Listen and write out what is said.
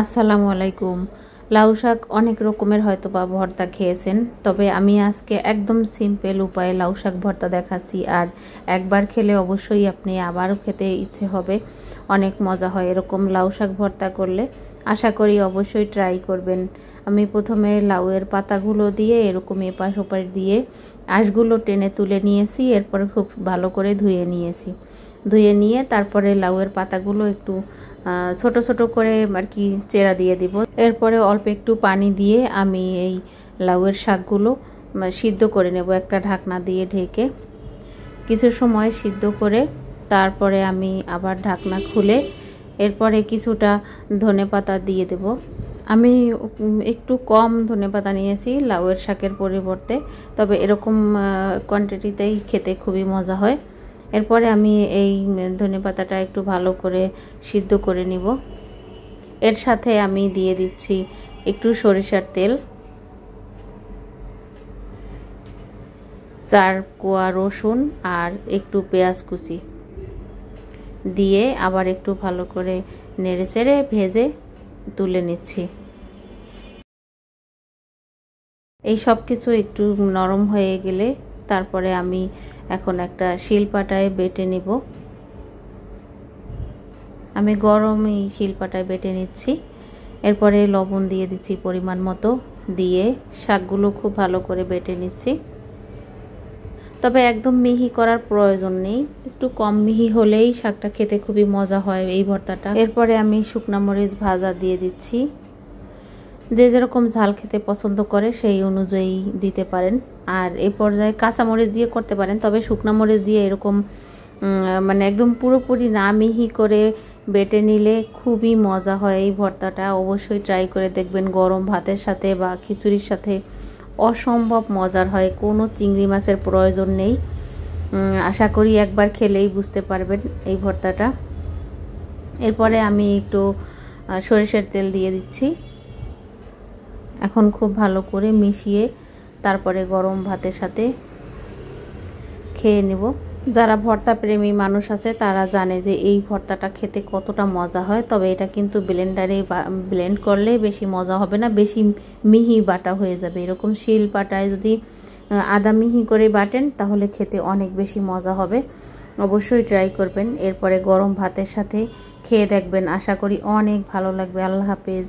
আসসালামু আলাইকুম। লাউ শাক অনেক রকমের হয়তো বা ভর্তা খেয়েছেন, তবে আমি আজকে একদম সিম্পল উপায়ে লাউ শাক ভর্তা দেখাচ্ছি। আর একবার খেলে অবশ্যই আপনি আবারও খেতে ইচ্ছে হবে। অনেক মজা হয় এরকম লাউ শাক ভর্তা করলে। আশা করি অবশ্যই ট্রাই করবেন। আমি প্রথমে লাউয়ের পাতাগুলো দিয়ে এরকম এপাশ ওপাশ দিয়ে আঁশগুলো টেনে তুলে নিয়েছি। এরপরে খুব ভালো করে ধুয়ে নিয়েছি। ধুয়ে নিয়ে তারপরে লাউয়ের পাতাগুলো একটু ছোট ছোট করে আর কি চেরা দিয়ে দিব। এরপরে অল্প একটু পানি দিয়ে আমি এই লাউয়ের শাকগুলো সিদ্ধ করে নেব একটা ঢাকনা দিয়ে ঢেকে। কিছু সময় সিদ্ধ করে তারপরে আমি আবার ঢাকনা খুলে এরপরে কিছুটা ধনেপাতা দিয়ে দেব। আমি একটু কম ধনেপাতা নিয়েছি লাউয়ের শাকের পরিবর্তে, তবে এরকম কোয়ান্টিটিতেই খেতে খুবই মজা হয়। এরপরে আমি এই ধনেপাতাটা একটু ভালো করে সিদ্ধ করে নিব। এর সাথে আমি দিয়ে দিচ্ছি একটু সরিষার তেল, 4 কোয়া রসুন আর একটু পেঁয়াজ কুচি দিয়ে আবার একটু ভালো করে নেড়েচেড়ে ভেজে তুলে নিচ্ছি। এই সব কিছু একটু নরম হয়ে গেলে তারপরে আমি এখন একটা শিলপাটায় বেটে নিব। আমি গরম এই শিলপাটায় বেটে নিচ্ছি। এরপরে লবণ দিয়ে দিচ্ছি পরিমাণ মতো, দিয়ে শাকগুলো খুব ভালো করে বেটে নিচ্ছি। তবে একদম মিহি করার প্রয়োজন নেই, একটু কম মিহি হলেই শাকটা খেতে খুবই মজা হয় এই ভর্তাটা। এরপরে আমি শুকনা মরিচ ভাজা দিয়ে দিচ্ছি। যে যেরকম ঝাল খেতে পছন্দ করে সেই অনুযায়ী দিতে পারেন। আর এই পর্যায়ে কাঁচামরিচ দিয়ে করতে পারেন, তবে শুকনা মরিচ দিয়ে এরকম মানে একদম পুরোপুরি না মিহি করে বেটে নিলে খুবই মজা হয় এই ভর্তাটা। অবশ্যই ট্রাই করে দেখবেন, গরম ভাতের সাথে বা খিচুড়ির সাথে অসম্ভব মজার হয়। কোনো চিংড়ি মাছের প্রয়োজন নেই। আশা করি একবার খেলেই বুঝতে পারবেন এই ভর্তাটা। এরপরে আমি একটু সরিষার তেল দিয়ে দিচ্ছি। এখন খুব ভালো করে মিশিয়ে তারপরে গরম ভাতের সাথে খেয়ে নেব। যারা ভর্তা প্রেমী মানুষ আছে তারা জানে যে এই ভর্তাটা খেতে কতটা মজা হয়। তবে এটা কিন্তু ব্লেন্ডারে ব্লেন্ড করলে বেশি মজা হবে না, বেশি মিহি বাটা হয়ে যাবে। এরকম শিল পাটায় যদি আদা মিহি করে বাটেন তাহলে খেতে অনেক বেশি মজা হবে। অবশ্যই ট্রাই করবেন। এরপরে গরম ভাতের সাথে খেয়ে দেখবেন, আশা করি অনেক ভালো লাগবে। আল্লাহ হাফেজ।